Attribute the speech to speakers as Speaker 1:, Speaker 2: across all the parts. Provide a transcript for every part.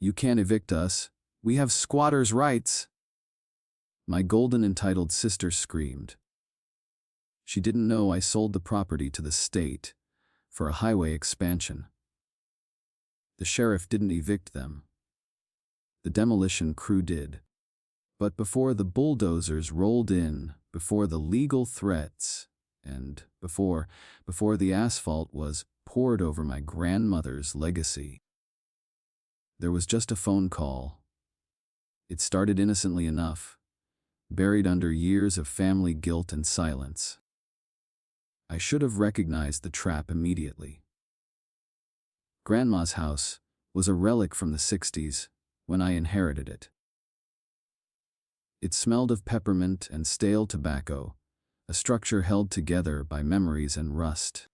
Speaker 1: You can't evict us. We have squatters' rights. My golden entitled sister screamed. She didn't know I sold the property to the state for a highway expansion. The sheriff didn't evict them. The demolition crew did. But before the bulldozers rolled in, before the legal threats, and before the asphalt was poured over my grandmother's legacy, there was just a phone call. It started innocently enough, buried under years of family guilt and silence. I should have recognized the trap immediately. Grandma's house was a relic from the 60s when I inherited it. It smelled of peppermint and stale tobacco, a structure held together by memories and rust.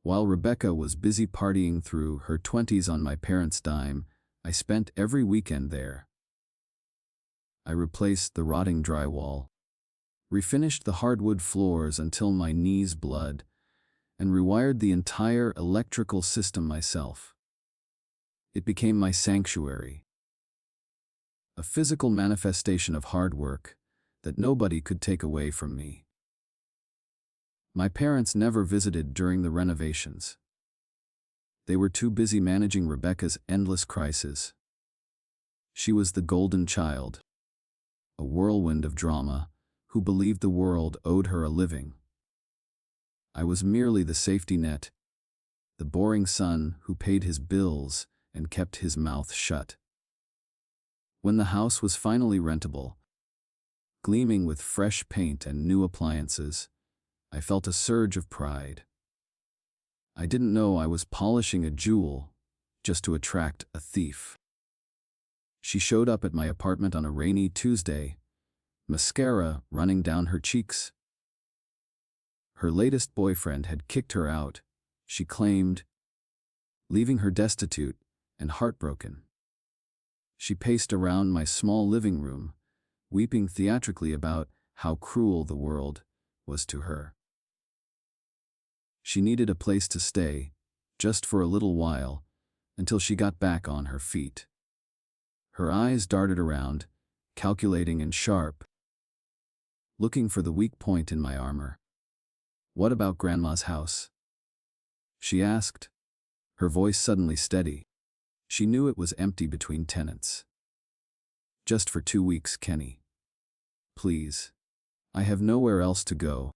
Speaker 1: While Rebecca was busy partying through her 20s on my parents' dime, I spent every weekend there. I replaced the rotting drywall, refinished the hardwood floors until my knees bled, and rewired the entire electrical system myself. It became my sanctuary, a physical manifestation of hard work that nobody could take away from me. My parents never visited during the renovations. They were too busy managing Rebecca's endless crises. She was the golden child, a whirlwind of drama, who believed the world owed her a living. I was merely the safety net, the boring son who paid his bills and kept his mouth shut. When the house was finally rentable, gleaming with fresh paint and new appliances, I felt a surge of pride. I didn't know I was polishing a jewel just to attract a thief. She showed up at my apartment on a rainy Tuesday, mascara running down her cheeks. Her latest boyfriend had kicked her out, she claimed, leaving her destitute and heartbroken. She paced around my small living room, weeping theatrically about how cruel the world was to her. She needed a place to stay, just for a little while, until she got back on her feet. Her eyes darted around, calculating and sharp, looking for the weak point in my armor. "What about Grandma's house?" she asked, her voice suddenly steady. She knew it was empty between tenants. "Just for 2 weeks, Kenny. Please. I have nowhere else to go.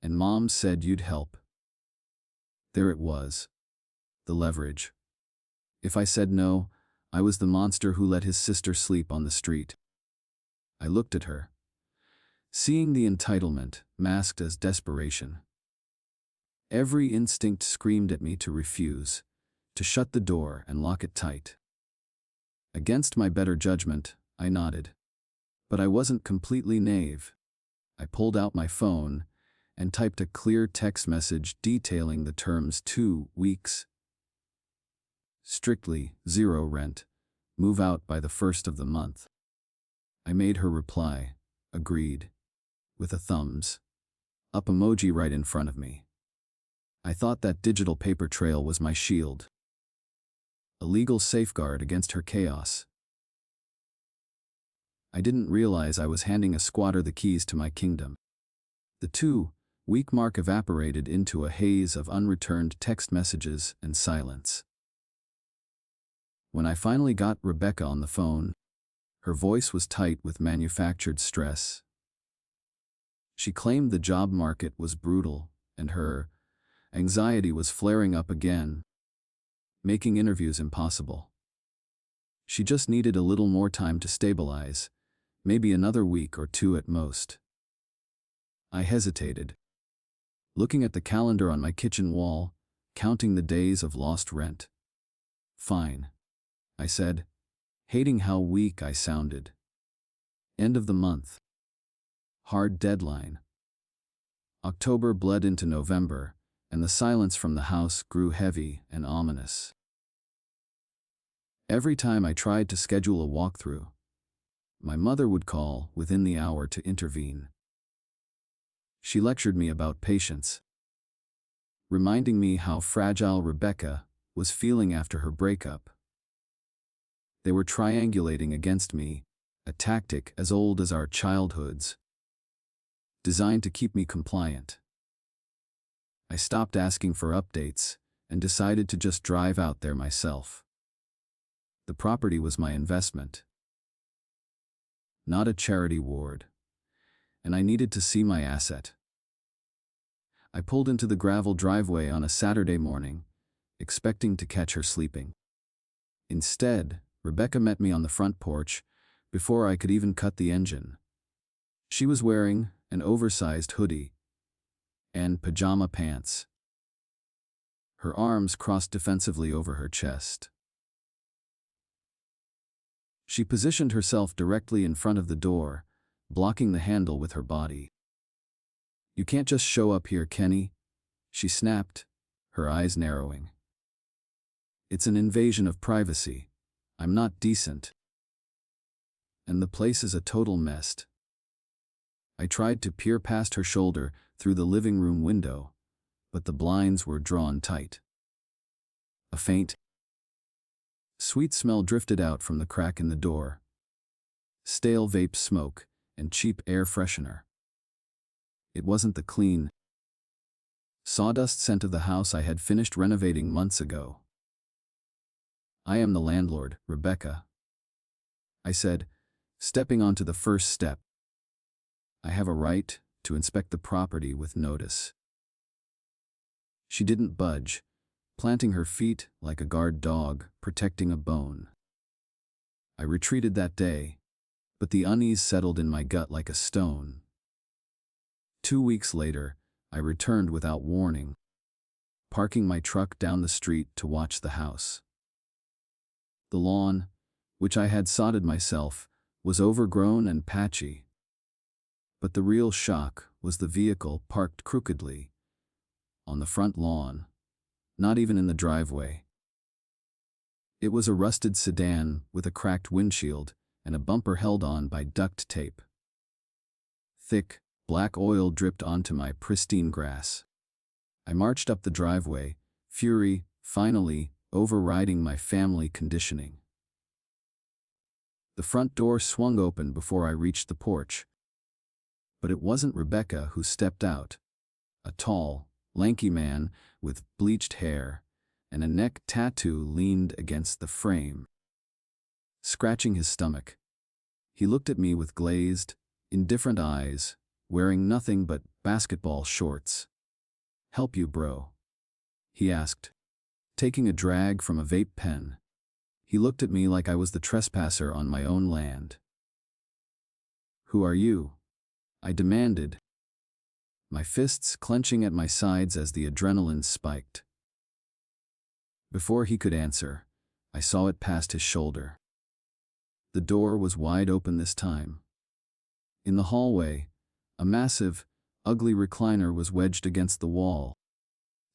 Speaker 1: And Mom said you'd help." There it was. The leverage. If I said no, I was the monster who let his sister sleep on the street. I looked at her, seeing the entitlement masked as desperation. Every instinct screamed at me to refuse, to shut the door and lock it tight. Against my better judgment, I nodded. But I wasn't completely naive. I pulled out my phone and typed a clear text message detailing the terms: 2 weeks. Strictly, 0 rent. Move out by the 1st of the month. I made her reply, agreed, with a thumbs up emoji right in front of me. I thought that digital paper trail was my shield, a legal safeguard against her chaos. I didn't realize I was handing a squatter the keys to my kingdom. The 2-week mark evaporated into a haze of unreturned text messages and silence. When I finally got Rebecca on the phone, her voice was tight with manufactured stress. She claimed the job market was brutal, and her anxiety was flaring up again, making interviews impossible. She just needed a little more time to stabilize, maybe another week or 2 at most. I hesitated, looking at the calendar on my kitchen wall, counting the days of lost rent. "Fine," I said, hating how weak I sounded. End of the month. Hard deadline. October bled into November, and the silence from the house grew heavy and ominous. Every time I tried to schedule a walkthrough, my mother would call within the hour to intervene. She lectured me about patience, reminding me how fragile Rebecca was feeling after her breakup, They were triangulating against me, a tactic as old as our childhoods, designed to keep me compliant. I stopped asking for updates and decided to just drive out there myself. The property was my investment, not a charity ward, and I needed to see my asset. I pulled into the gravel driveway on a Saturday morning, expecting to catch her sleeping. Instead, Rebecca met me on the front porch before I could even cut the engine. She was wearing an oversized hoodie and pajama pants, her arms crossed defensively over her chest. She positioned herself directly in front of the door, blocking the handle with her body. "You can't just show up here, Kenny," she snapped, her eyes narrowing. "It's an invasion of privacy. I'm not decent. And the place is a total mess." I tried to peer past her shoulder through the living room window, but the blinds were drawn tight. A faint, sweet smell drifted out from the crack in the door. Stale vape smoke and cheap air freshener. It wasn't the clean, sawdust scent of the house I had finished renovating months ago. "I am the landlord, Rebecca," I said, stepping onto the first step. "I have a right to inspect the property with notice." She didn't budge, planting her feet like a guard dog protecting a bone. I retreated that day, but the unease settled in my gut like a stone. 2 weeks later, I returned without warning, parking my truck down the street to watch the house. The lawn, which I had sodded myself, was overgrown and patchy. But the real shock was the vehicle parked crookedly on the front lawn, not even in the driveway. It was a rusted sedan with a cracked windshield and a bumper held on by duct tape. Thick, black oil dripped onto my pristine grass. I marched up the driveway, fury finally overriding my family conditioning. The front door swung open before I reached the porch. But it wasn't Rebecca who stepped out. A tall, lanky man with bleached hair and a neck tattoo leaned against the frame. Scratching his stomach, he looked at me with glazed, indifferent eyes, wearing nothing but basketball shorts. "Help you, bro?" he asked, taking a drag from a vape pen. He looked at me like I was the trespasser on my own land. "Who are you?" I demanded, my fists clenching at my sides as the adrenaline spiked. Before he could answer, I saw it past his shoulder. The door was wide open this time. In the hallway, a massive, ugly recliner was wedged against the wall.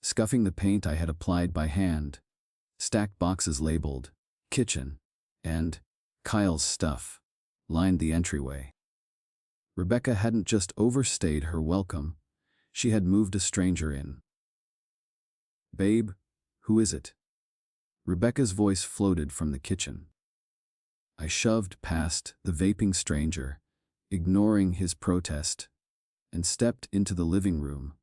Speaker 1: Scuffing the paint I had applied by hand, stacked boxes labeled "Kitchen" and "Kyle's Stuff" lined the entryway. Rebecca hadn't just overstayed her welcome, she had moved a stranger in. "Babe, who is it?" Rebecca's voice floated from the kitchen. I shoved past the vaping stranger, ignoring his protest, and stepped into the living room.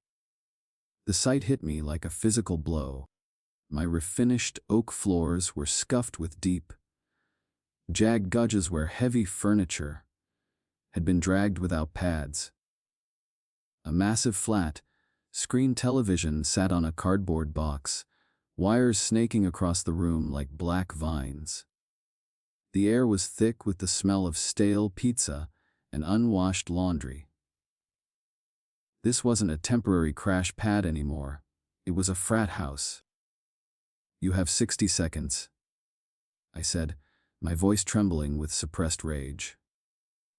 Speaker 1: The sight hit me like a physical blow. My refinished oak floors were scuffed with deep, jagged gouges where heavy furniture had been dragged without pads. A massive flat screen television sat on a cardboard box, wires snaking across the room like black vines. The air was thick with the smell of stale pizza and unwashed laundry. This wasn't a temporary crash pad anymore, it was a frat house. "You have 60 seconds, I said, my voice trembling with suppressed rage.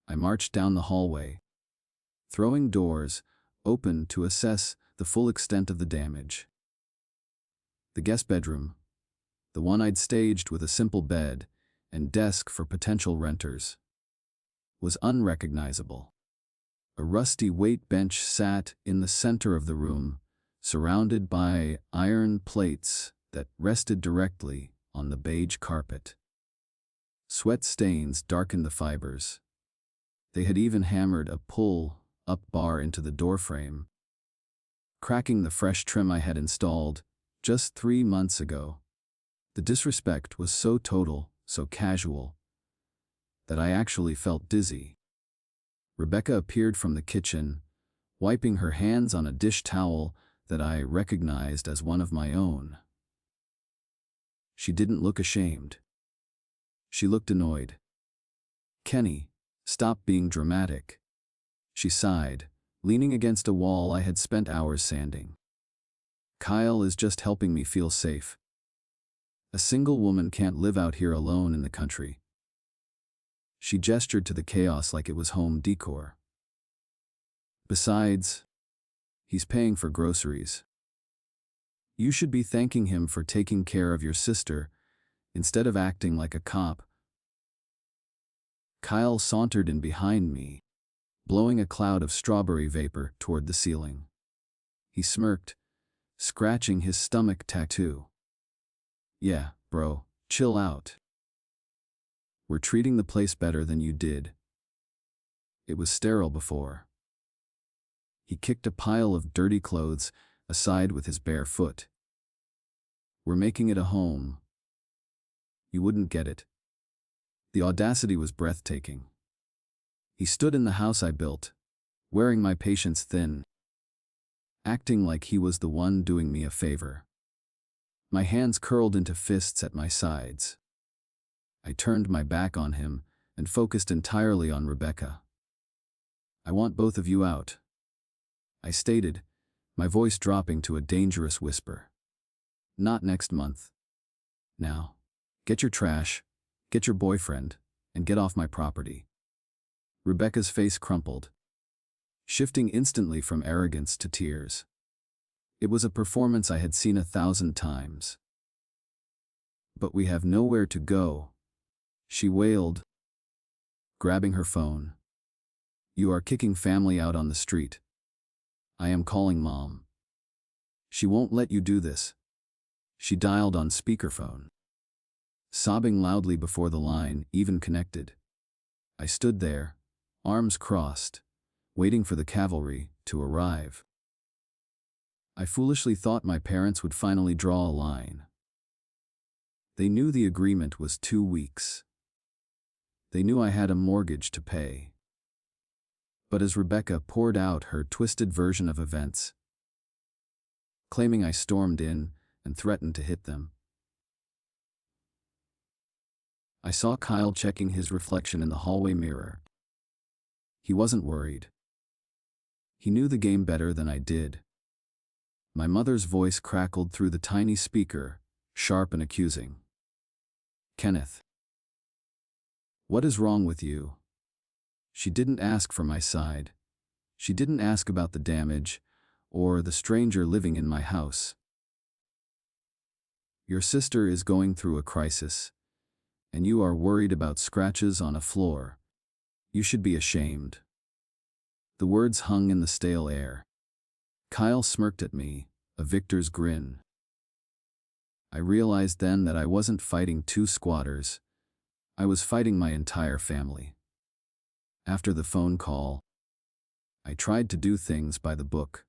Speaker 1: I marched down the hallway, throwing doors open to assess the full extent of the damage. The guest bedroom, the one I'd staged with a simple bed and desk for potential renters, was unrecognizable. A rusty weight bench sat in the center of the room, surrounded by iron plates that rested directly on the beige carpet. Sweat stains darkened the fibers. They had even hammered a pull-up bar into the doorframe, cracking the fresh trim I had installed just 3 months ago. The disrespect was so total, so casual, that I actually felt dizzy. Rebecca appeared from the kitchen, wiping her hands on a dish towel that I recognized as one of my own. She didn't look ashamed. She looked annoyed. "Kenny, stop being dramatic," she sighed, leaning against a wall I had spent hours sanding. "Kyle is just helping me feel safe. A single woman can't live out here alone in the country." She gestured to the chaos like it was home decor. "Besides, he's paying for groceries. You should be thanking him for taking care of your sister instead of acting like a cop." Kyle sauntered in behind me, blowing a cloud of strawberry vapor toward the ceiling. He smirked, scratching his stomach tattoo. "Yeah, bro, chill out. We're treating the place better than you did. It was sterile before." He kicked a pile of dirty clothes aside with his bare foot. "We're making it a home. You wouldn't get it." The audacity was breathtaking. He stood in the house I built, wearing my patience thin, acting like he was the one doing me a favor. My hands curled into fists at my sides. I turned my back on him and focused entirely on Rebecca. "I want both of you out," I stated, my voice dropping to a dangerous whisper. "Not next month. Now, get your trash, get your boyfriend, and get off my property." Rebecca's face crumpled, shifting instantly from arrogance to tears. It was a performance I had seen 1,000 times. "But we have nowhere to go," she wailed, grabbing her phone. "You are kicking family out on the street. I am calling Mom. She won't let you do this." She dialed on speakerphone, sobbing loudly before the line even connected. I stood there, arms crossed, waiting for the cavalry to arrive. I foolishly thought my parents would finally draw a line. They knew the agreement was 2 weeks. They knew I had a mortgage to pay. But as Rebecca poured out her twisted version of events, claiming I stormed in and threatened to hit them, I saw Kyle checking his reflection in the hallway mirror. He wasn't worried. He knew the game better than I did. My mother's voice crackled through the tiny speaker, sharp and accusing. "Kenneth, what is wrong with you?" She didn't ask for my side. She didn't ask about the damage or the stranger living in my house. "Your sister is going through a crisis, and you are worried about scratches on a floor. You should be ashamed." The words hung in the stale air. Kyle smirked at me, a victor's grin. I realized then that I wasn't fighting 2 squatters. I was fighting my entire family. After the phone call, I tried to do things by the book.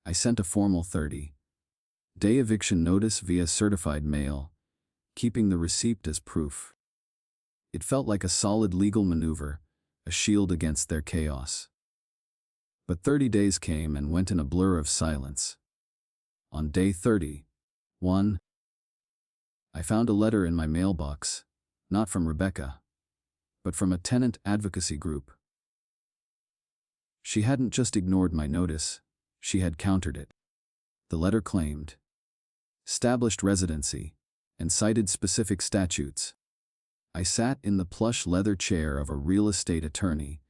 Speaker 1: I sent a formal 30-day eviction notice via certified mail, keeping the receipt as proof. It felt like a solid legal maneuver, a shield against their chaos. But 30 days came and went in a blur of silence. On day 31, I found a letter in my mailbox, not from Rebecca, but from a tenant advocacy group. She hadn't just ignored my notice, she had countered it. The letter claimed established residency and cited specific statutes. I sat in the plush leather chair of a real estate attorney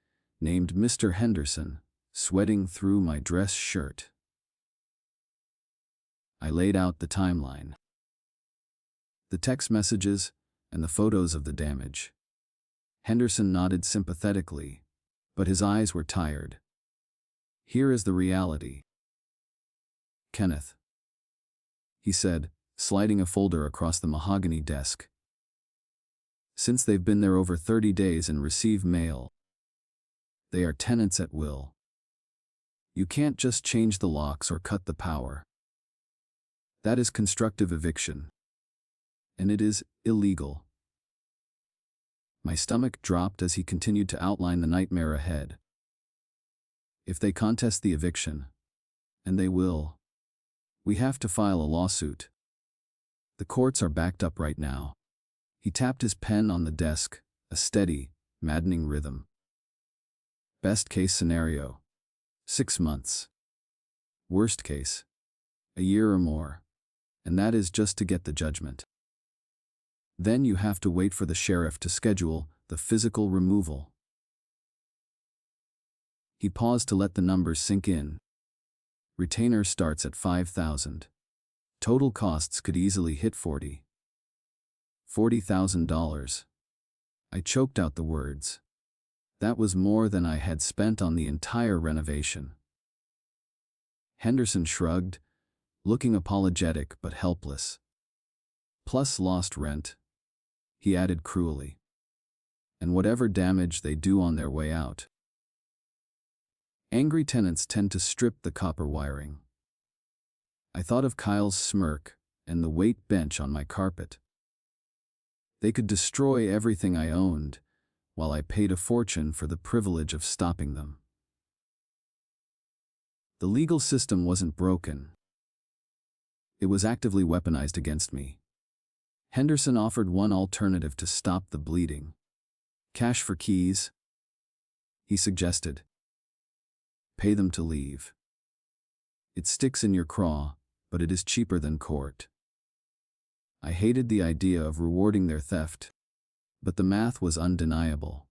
Speaker 1: named Mr. Henderson, sweating through my dress shirt. I laid out the timeline, the text messages, and the photos of the damage. Henderson nodded sympathetically, but his eyes were tired. "Here is the reality, Kenneth," he said, sliding a folder across the mahogany desk. since they've been there over 30 days and receive mail. They are tenants at will. You can't just change the locks or cut the power. That is constructive eviction. And it is illegal. My stomach dropped as he continued to outline the nightmare ahead. If they contest the eviction, and they will, we have to file a lawsuit. The courts are backed up right now. He tapped his pen on the desk, a steady, maddening rhythm. Best case scenario, 6 months. Worst case, a year or more, and that is just to get the judgment. Then you have to wait for the sheriff to schedule the physical removal. He paused to let the numbers sink in. Retainer starts at $5,000. Total costs could easily hit $40,000. I choked out the words. That was more than I had spent on the entire renovation. Henderson shrugged, looking apologetic but helpless. Plus lost rent, he added cruelly. And whatever damage they do on their way out. Angry tenants tend to strip the copper wiring. I thought of Kyle's smirk and the weight bench on my carpet. They could destroy everything I owned, while I paid a fortune for the privilege of stopping them. The legal system wasn't broken. It was actively weaponized against me. Henderson offered one alternative to stop the bleeding. Cash for keys, he suggested. Pay them to leave. It sticks in your craw, but it is cheaper than court. I hated the idea of rewarding their theft, but the math was undeniable.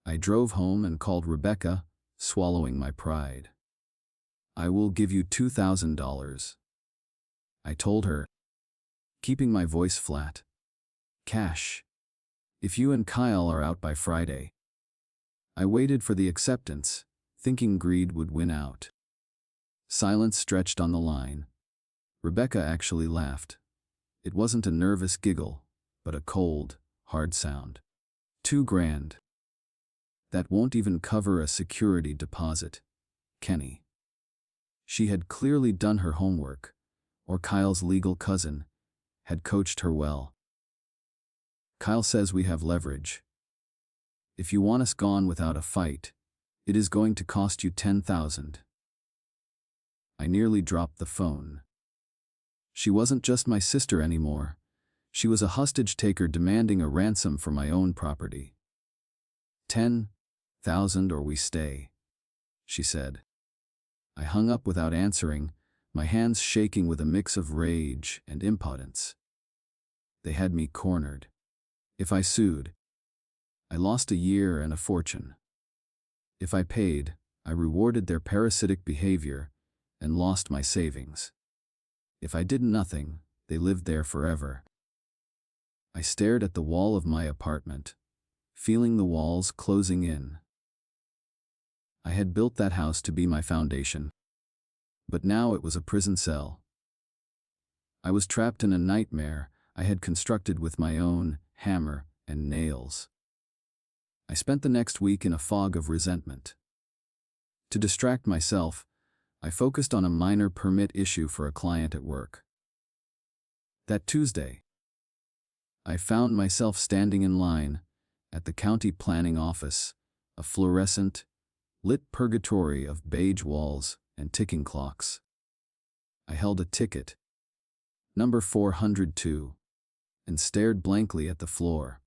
Speaker 1: I drove home and called Rebecca, swallowing my pride. I will give you $2,000. I told her, keeping my voice flat. Cash. If you and Kyle are out by Friday. I waited for the acceptance, thinking greed would win out. Silence stretched on the line. Rebecca actually laughed. It wasn't a nervous giggle, but a cold, hard sound. $2,000. That won't even cover a security deposit, Kenny. She had clearly done her homework, or Kyle's legal cousin had coached her well. Kyle says we have leverage. If you want us gone without a fight, it is going to cost you $10,000. I nearly dropped the phone. She wasn't just my sister anymore. She was a hostage-taker demanding a ransom for my own property. $10,000 or we stay, she said. I hung up without answering, my hands shaking with a mix of rage and impotence. They had me cornered. If I sued, I lost a year and a fortune. If I paid, I rewarded their parasitic behavior and lost my savings. If I did nothing, they lived there forever. I stared at the wall of my apartment, feeling the walls closing in. I had built that house to be my foundation, but now it was a prison cell. I was trapped in a nightmare I had constructed with my own hammer and nails. I spent the next week in a fog of resentment. To distract myself, I focused on a minor permit issue for a client at work. That Tuesday, I found myself standing in line at the county planning office, a fluorescent, lit purgatory of beige walls and ticking clocks. I held a ticket, number 402, and stared blankly at the floor.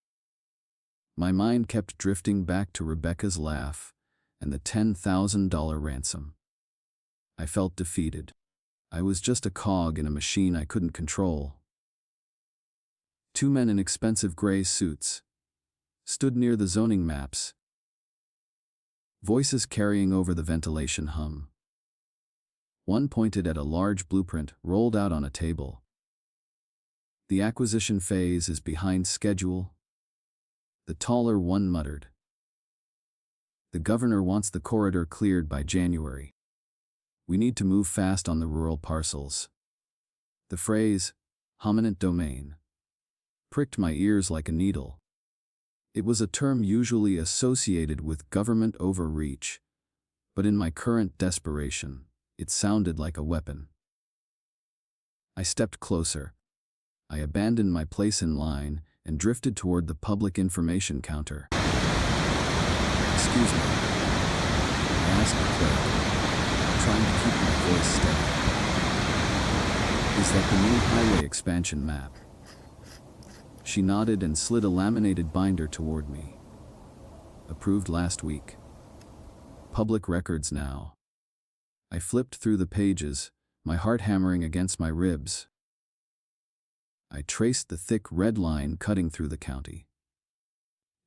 Speaker 1: My mind kept drifting back to Rebecca's laugh and the $10,000 ransom. I felt defeated. I was just a cog in a machine I couldn't control. 2 men in expensive gray suits stood near the zoning maps, voices carrying over the ventilation hum. One pointed at a large blueprint rolled out on a table. The acquisition phase is behind schedule. The taller one muttered. The governor wants the corridor cleared by January. We need to move fast on the rural parcels. The phrase, "hominant domain," pricked my ears like a needle. It was a term usually associated with government overreach, but in my current desperation, it sounded like a weapon. I stepped closer. I abandoned my place in line and drifted toward the public information counter. "Excuse me," I asked the clerk, trying to keep my voice steady. "Is that the new highway expansion map?" She nodded and slid a laminated binder toward me. "Approved last week. Public records now." I flipped through the pages, my heart hammering against my ribs. I traced the thick red line cutting through the county.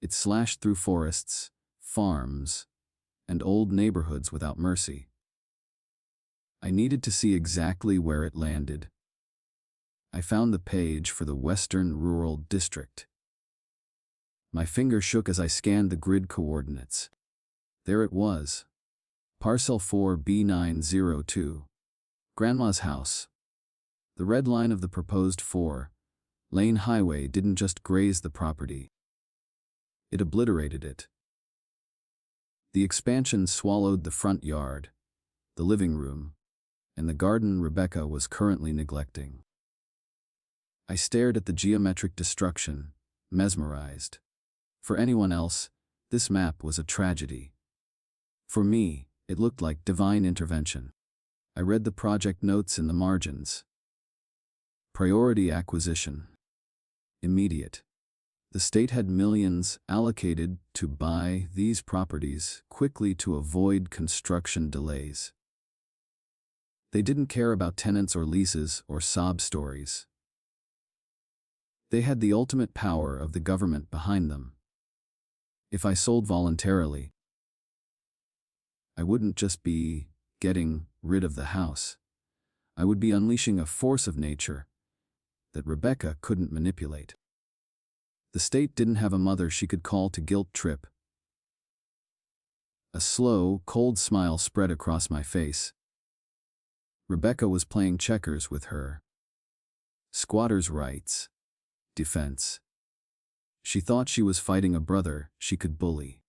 Speaker 1: It slashed through forests, farms, and old neighborhoods without mercy. I needed to see exactly where it landed. I found the page for the Western Rural District. My finger shook as I scanned the grid coordinates. There it was. Parcel 4B902. Grandma's house. The red line of the proposed 4-lane highway didn't just graze the property. It obliterated it. The expansion swallowed the front yard, the living room, and the garden Rebecca was currently neglecting. I stared at the geometric destruction, mesmerized. For anyone else, this map was a tragedy. For me, it looked like divine intervention. I read the project notes in the margins. Priority acquisition. Immediate. The state had millions allocated to buy these properties quickly to avoid construction delays. They didn't care about tenants or leases or sob stories. They had the ultimate power of the government behind them. If I sold voluntarily, I wouldn't just be getting rid of the house. I would be unleashing a force of nature that Rebecca couldn't manipulate. The state didn't have a mother she could call to guilt trip. A slow, cold smile spread across my face. Rebecca was playing checkers with her squatters' rights defense. She thought she was fighting a brother she could bully.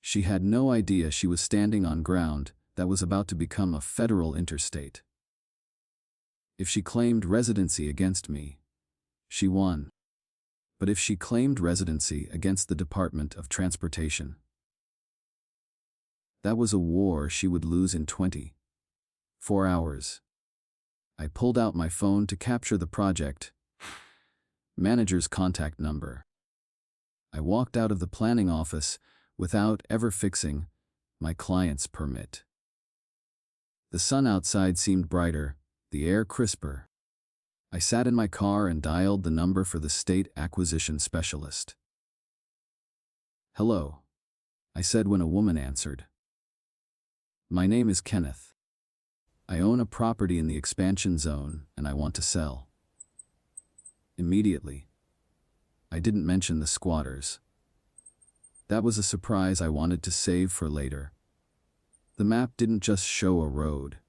Speaker 1: She had no idea she was standing on ground that was about to become a federal interstate. If she claimed residency against me, she won. But if she claimed residency against the Department of Transportation, that was a war she would lose in 24 hours. I pulled out my phone to capture the project manager's contact number. I walked out of the planning office without ever fixing my client's permit. The sun outside seemed brighter, the air crisper. I sat in my car and dialed the number for the state acquisition specialist. "Hello," I said when a woman answered. "My name is Kenneth. I own a property in the expansion zone and I want to sell." Immediately. I didn't mention the squatters. That was a surprise I wanted to save for later. The map didn't just show a road.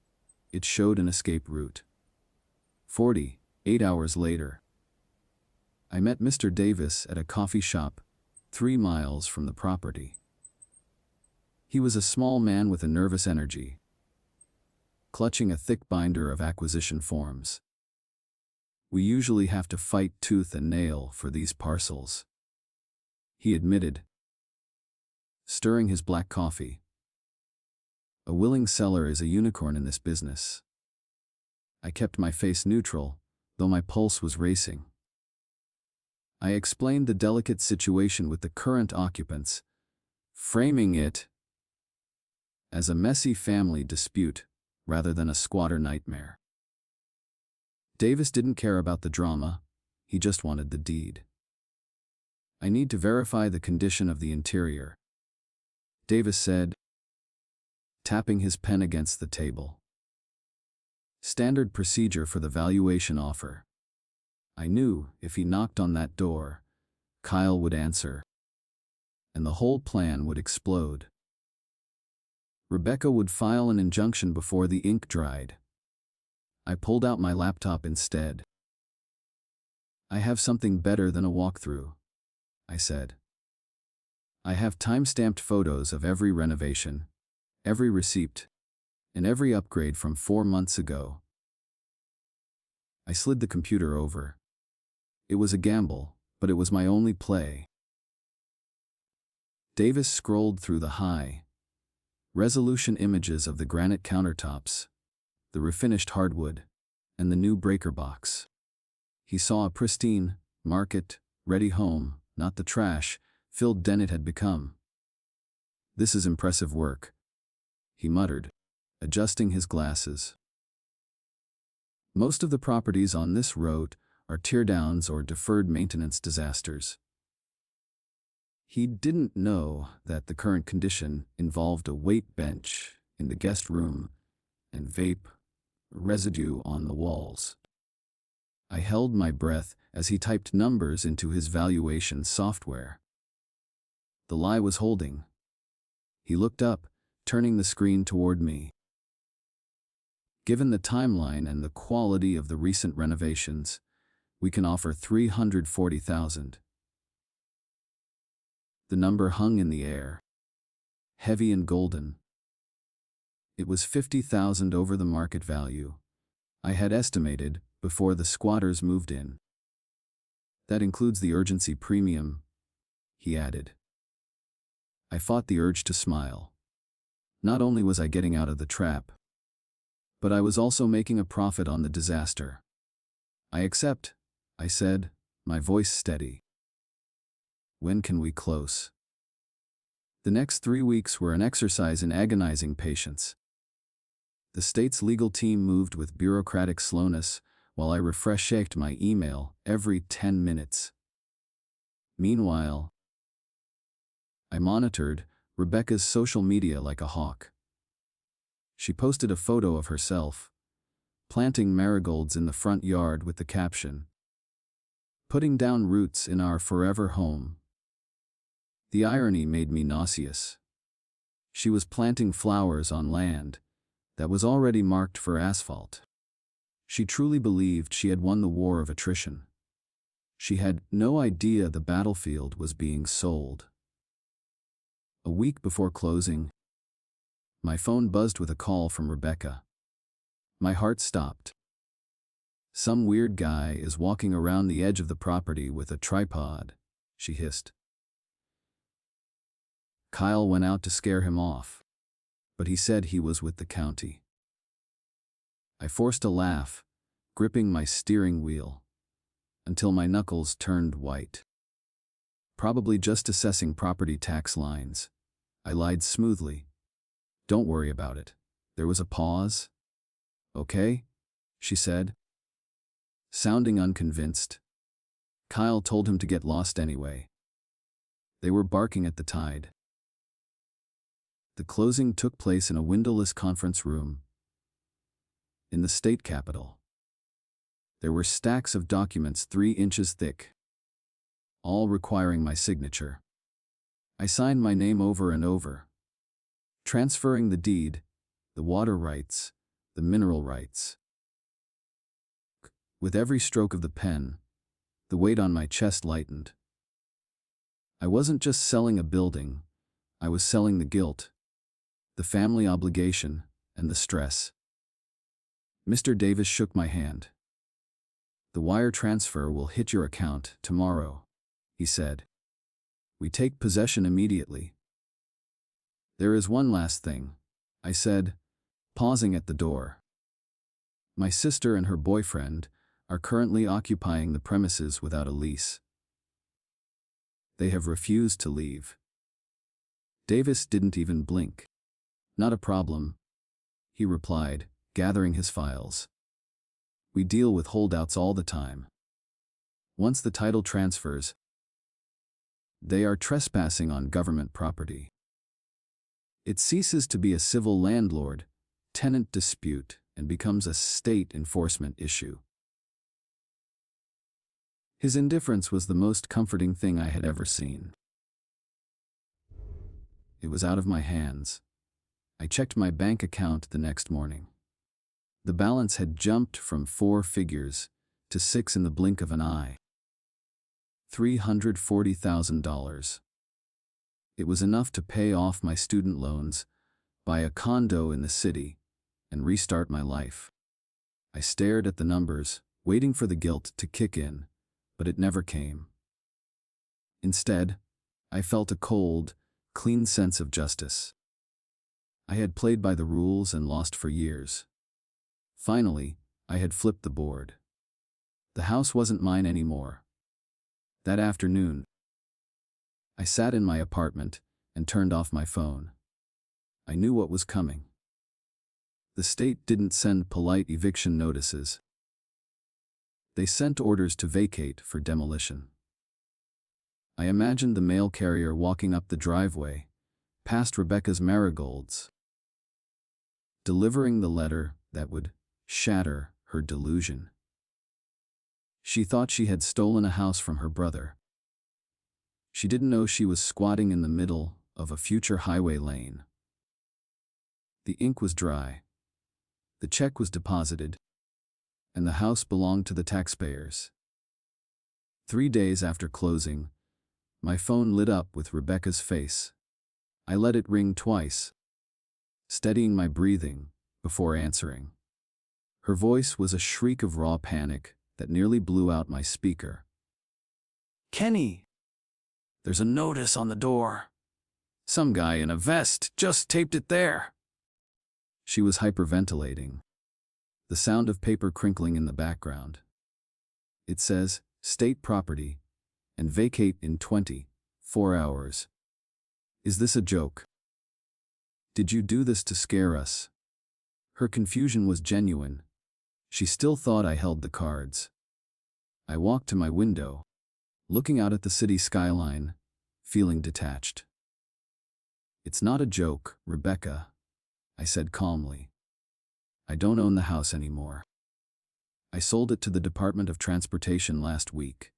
Speaker 1: It showed an escape route. 48 hours later, I met Mr. Davis at a coffee shop 3 miles from the property. He was a small man with a nervous energy, clutching a thick binder of acquisition forms. "We usually have to fight tooth and nail for these parcels," he admitted, stirring his black coffee. "A willing seller is a unicorn in this business." I kept my face neutral, though my pulse was racing. I explained the delicate situation with the current occupants, framing it as a messy family dispute rather than a squatter nightmare. Davis didn't care about the drama, he just wanted the deed. "I need to verify the condition of the interior," Davis said, tapping his pen against the table. "Standard procedure for the valuation offer." I knew if he knocked on that door, Kyle would answer, and the whole plan would explode. Rebecca would file an injunction before the ink dried. I pulled out my laptop instead. "I have something better than a walkthrough," I said. I have time-stamped photos of every renovation, every receipt, and every upgrade from 4 months ago. I slid the computer over. It was a gamble, but it was my only play. Davis scrolled through the high-resolution images of the granite countertops, the refinished hardwood, and the new breaker box. He saw a pristine, market-ready home, not the trash-filled den it had become. "This is impressive work," he muttered, adjusting his glasses. "Most of the properties on this road are teardowns or deferred maintenance disasters." He didn't know that the current condition involved a weight bench in the guest room and vape residue on the walls. I held my breath as he typed numbers into his valuation software. The lie was holding. He looked up, turning the screen toward me. "Given the timeline and the quality of the recent renovations, we can offer $340,000. The number hung in the air, heavy and golden. It was $50,000 over the market value I had estimated before the squatters moved in. "That includes the urgency premium," he added. I fought the urge to smile. Not only was I getting out of the trap, but I was also making a profit on the disaster. "I accept," I said, my voice steady. "When can we close?" The next 3 weeks were an exercise in agonizing patience. The state's legal team moved with bureaucratic slowness, while I refreshed my email every 10 minutes. Meanwhile, I monitored Rebecca's social media like a hawk. She posted a photo of herself, planting marigolds in the front yard with the caption, "Putting down roots in our forever home." The irony made me nauseous. She was planting flowers on land that was already marked for asphalt. She truly believed she had won the war of attrition. She had no idea the battlefield was being sold. A week before closing, my phone buzzed with a call from Rebecca. My heart stopped. "Some weird guy is walking around the edge of the property with a tripod," she hissed. Kyle went out to scare him off, but he said he was with the county. I forced a laugh, gripping my steering wheel, until my knuckles turned white. "Probably just assessing property tax lines," I lied smoothly. "Don't worry about it." There was a pause. "Okay," she said. Sounding unconvinced, Kyle told him to get lost anyway. They were barking at the tide. The closing took place in a windowless conference room in the state capitol. There were stacks of documents 3 inches thick, all requiring my signature. I signed my name over and over, transferring the deed, the water rights, the mineral rights. With every stroke of the pen, the weight on my chest lightened. I wasn't just selling a building, I was selling the guilt, the family obligation, and the stress. Mr. Davis shook my hand. "The wire transfer will hit your account tomorrow," he said. "We take possession immediately." "There is one last thing," I said, pausing at the door. "My sister and her boyfriend are currently occupying the premises without a lease. They have refused to leave." Davis didn't even blink. "Not a problem," he replied, gathering his files. "We deal with holdouts all the time. Once the title transfers, they are trespassing on government property. It ceases to be a civil landlord-tenant dispute and becomes a state enforcement issue." His indifference was the most comforting thing I had ever seen. It was out of my hands. I checked my bank account the next morning. The balance had jumped from 4 figures to 6 in the blink of an eye. $340,000. It was enough to pay off my student loans, buy a condo in the city, and restart my life. I stared at the numbers, waiting for the guilt to kick in, but it never came. Instead, I felt a cold, clean sense of justice. I had played by the rules and lost for years. Finally, I had flipped the board. The house wasn't mine anymore. That afternoon, I sat in my apartment and turned off my phone. I knew what was coming. The state didn't send polite eviction notices. They sent orders to vacate for demolition. I imagined the mail carrier walking up the driveway, past Rebecca's marigolds, delivering the letter that would shatter her delusion. She thought she had stolen a house from her brother. She didn't know she was squatting in the middle of a future highway lane. The ink was dry. The check was deposited, and the house belonged to the taxpayers. 3 days after closing, my phone lit up with Rebecca's face. I let it ring twice, steadying my breathing before answering. Her voice was a shriek of raw panic that nearly blew out my speaker. "Kenny, there's a notice on the door. Some guy in a vest just taped it there." She was hyperventilating, the sound of paper crinkling in the background. "It says, state property, and vacate in 24 hours. Is this a joke? Did you do this to scare us?" Her confusion was genuine. She still thought I held the cards. I walked to my window, looking out at the city skyline, feeling detached. "It's not a joke, Rebecca," I said calmly. "I don't own the house anymore. I sold it to the Department of Transportation last week."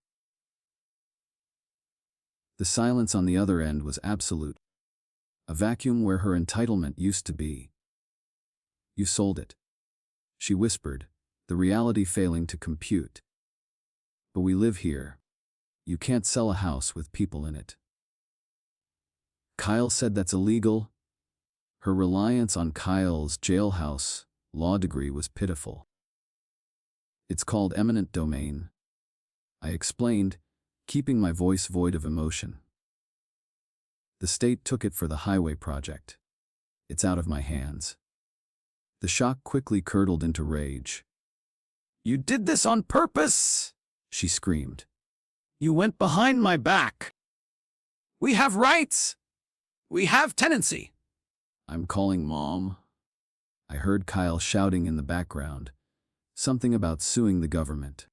Speaker 1: The silence on the other end was absolute. A vacuum where her entitlement used to be. "You sold it," she whispered, the reality failing to compute. "But we live here. You can't sell a house with people in it." "Kyle said that's illegal." Her reliance on Kyle's jailhouse law degree was pitiful. "It's called eminent domain," I explained, keeping my voice void of emotion. "The state took it for the highway project. It's out of my hands." The shock quickly curdled into rage. "You did this on purpose!" she screamed. "You went behind my back. We have rights. We have tenancy." "I'm calling Mom," I heard Kyle shouting in the background, something about suing the government.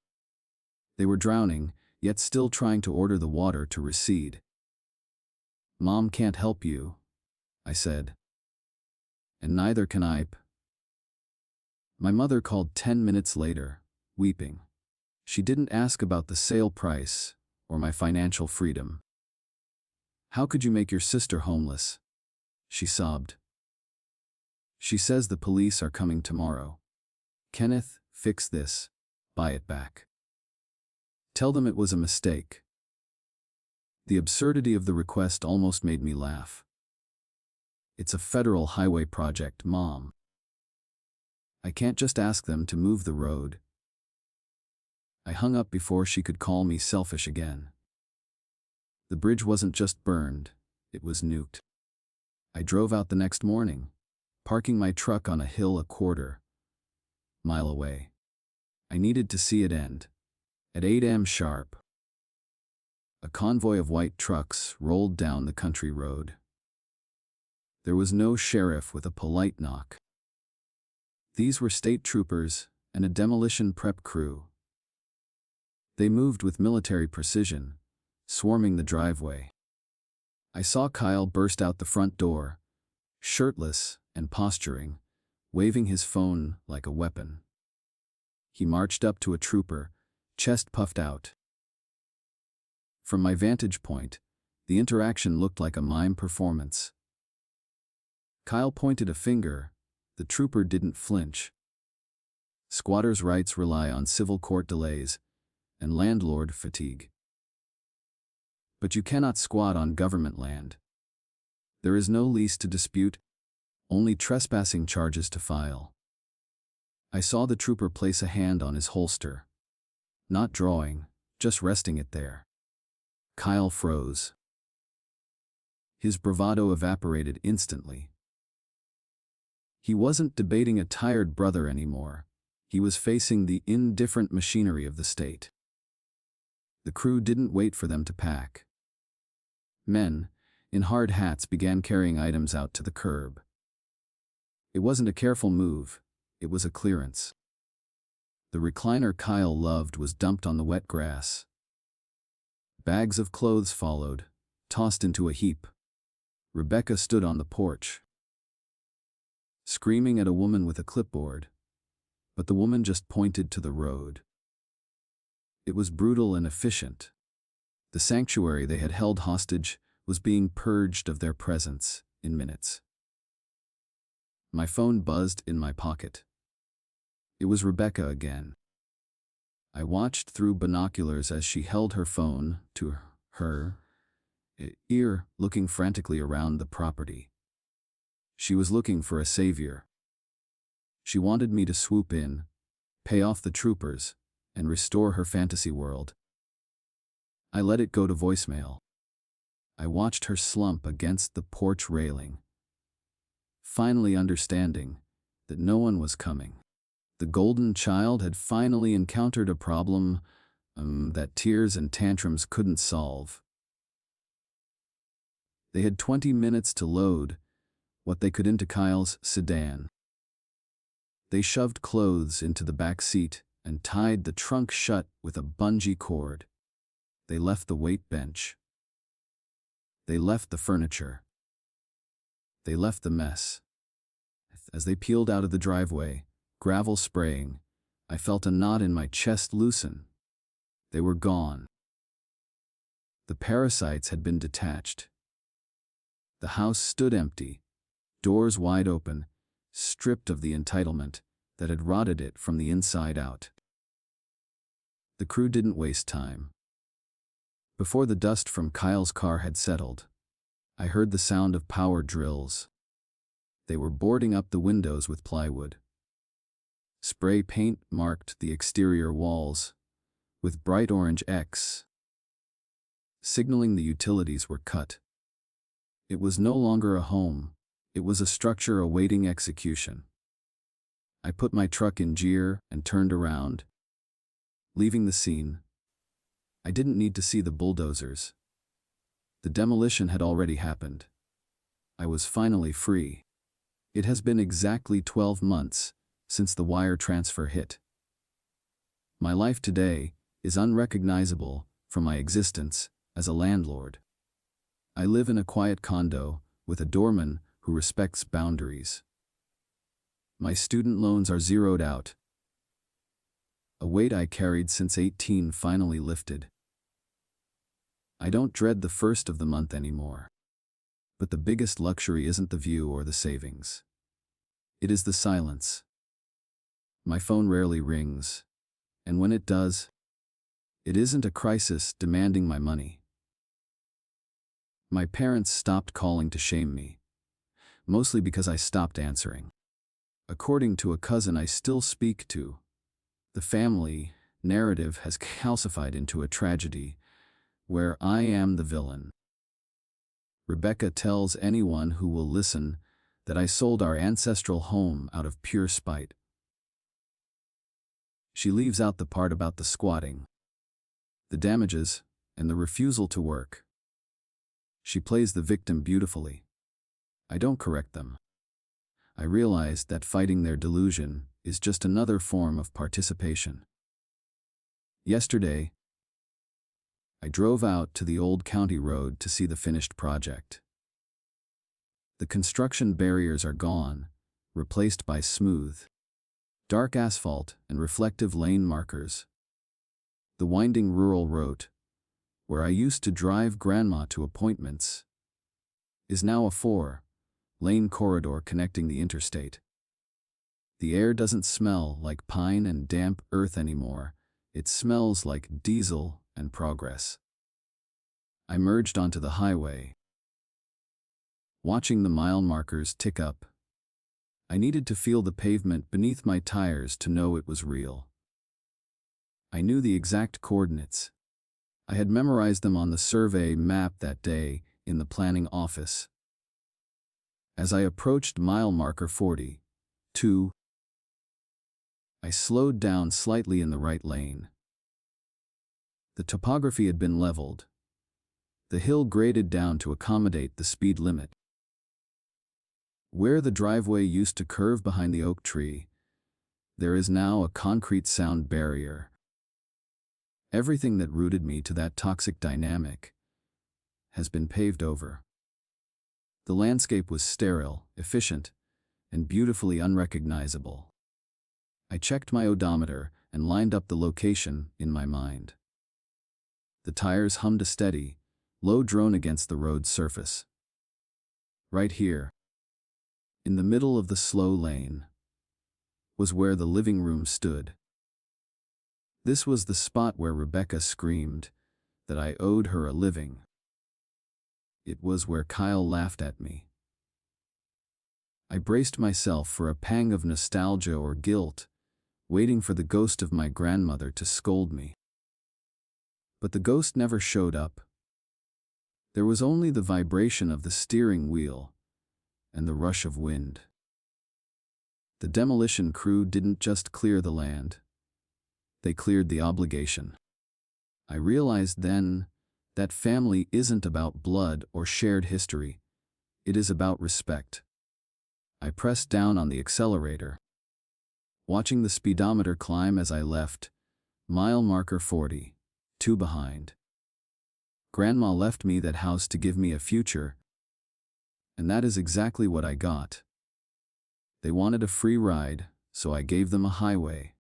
Speaker 1: They were drowning, yet still trying to order the water to recede. "Mom can't help you," I said. "And neither can I." My mother called 10 minutes later, weeping. She didn't ask about the sale price or my financial freedom. "How could you make your sister homeless?" she sobbed. "She says the police are coming tomorrow. Kenneth, fix this, buy it back. Tell them it was a mistake." The absurdity of the request almost made me laugh. "It's a federal highway project, Mom. I can't just ask them to move the road." I hung up before she could call me selfish again. The bridge wasn't just burned, it was nuked. I drove out the next morning, parking my truck on a hill a quarter-mile away. I needed to see it end. At 8 a.m. sharp, a convoy of white trucks rolled down the country road. There was no sheriff with a polite knock. These were state troopers and a demolition prep crew. They moved with military precision, swarming the driveway. I saw Kyle burst out the front door, shirtless and posturing, waving his phone like a weapon. He marched up to a trooper, chest puffed out. From my vantage point, the interaction looked like a mime performance. Kyle pointed a finger. The trooper didn't flinch. Squatters' rights rely on civil court delays and landlord fatigue. But you cannot squat on government land. There is no lease to dispute, only trespassing charges to file. I saw the trooper place a hand on his holster. Not drawing, just resting it there. Kyle froze. His bravado evaporated instantly. He wasn't debating a tired brother anymore. He was facing the indifferent machinery of the state. The crew didn't wait for them to pack. Men, in hard hats, began carrying items out to the curb. It wasn't a careful move, it was a clearance. The recliner Kyle loved was dumped on the wet grass. Bags of clothes followed, tossed into a heap. Rebecca stood on the porch, screaming at a woman with a clipboard, but the woman just pointed to the road. It was brutal and efficient. The sanctuary they had held hostage was being purged of their presence in minutes. My phone buzzed in my pocket. It was Rebecca again. I watched through binoculars as she held her phone to her ear, looking frantically around the property. She was looking for a savior. She wanted me to swoop in, pay off the troopers, and restore her fantasy world. I let it go to voicemail. I watched her slump against the porch railing, finally understanding that no one was coming. The golden child had finally encountered a problem that tears and tantrums couldn't solve. They had 20 minutes to load what they could into Kyle's sedan. They shoved clothes into the back seat and tied the trunk shut with a bungee cord. They left the weight bench. They left the furniture. They left the mess. As they peeled out of the driveway, gravel spraying, I felt a knot in my chest loosen. They were gone. The parasites had been detached. The house stood empty, doors wide open, stripped of the entitlement that had rotted it from the inside out. The crew didn't waste time. Before the dust from Kyle's car had settled, I heard the sound of power drills. They were boarding up the windows with plywood. Spray paint marked the exterior walls with bright orange X, signaling the utilities were cut. It was no longer a home, it was a structure awaiting execution. I put my truck in gear and turned around, leaving the scene. I didn't need to see the bulldozers. The demolition had already happened. I was finally free. It has been exactly 12 months since the wire transfer hit. My life today is unrecognizable from my existence as a landlord. I live in a quiet condo with a doorman who respects boundaries. My student loans are zeroed out. A weight I carried since 18 finally lifted. I don't dread the first of the month anymore. But the biggest luxury isn't the view or the savings. It is the silence. My phone rarely rings, and when it does, it isn't a crisis demanding my money. My parents stopped calling to shame me, mostly because I stopped answering. According to a cousin I still speak to, the family narrative has calcified into a tragedy where I am the villain. Rebecca tells anyone who will listen that I sold our ancestral home out of pure spite. She leaves out the part about the squatting, the damages, and the refusal to work. She plays the victim beautifully. I don't correct them. I realize that fighting their delusion is just another form of participation. Yesterday, I drove out to the old county road to see the finished project. The construction barriers are gone, replaced by smooth, dark asphalt and reflective lane markers. The winding rural road, where I used to drive grandma to appointments, is now a 4-lane corridor connecting the interstate. The air doesn't smell like pine and damp earth anymore, it smells like diesel and progress. I merged onto the highway. Watching the mile markers tick up, I needed to feel the pavement beneath my tires to know it was real. I knew the exact coordinates. I had memorized them on the survey map that day in the planning office. As I approached mile marker 42, I slowed down slightly in the right lane. The topography had been leveled, the hill graded down to accommodate the speed limit. Where the driveway used to curve behind the oak tree, there is now a concrete sound barrier. Everything that rooted me to that toxic dynamic has been paved over. The landscape was sterile, efficient, and beautifully unrecognizable. I checked my odometer and lined up the location in my mind. The tires hummed a steady, low drone against the road's surface. Right here, in the middle of the slow lane, was where the living room stood. This was the spot where Rebecca screamed that I owed her a living. It was where Kyle laughed at me. I braced myself for a pang of nostalgia or guilt, waiting for the ghost of my grandmother to scold me. But the ghost never showed up. There was only the vibration of the steering wheel and the rush of wind. The demolition crew didn't just clear the land. They cleared the obligation. I realized then that family isn't about blood or shared history. It is about respect. I pressed down on the accelerator, watching the speedometer climb as I left, mile marker 42 behind. Grandma left me that house to give me a future, and that is exactly what I got. They wanted a free ride, so I gave them a highway.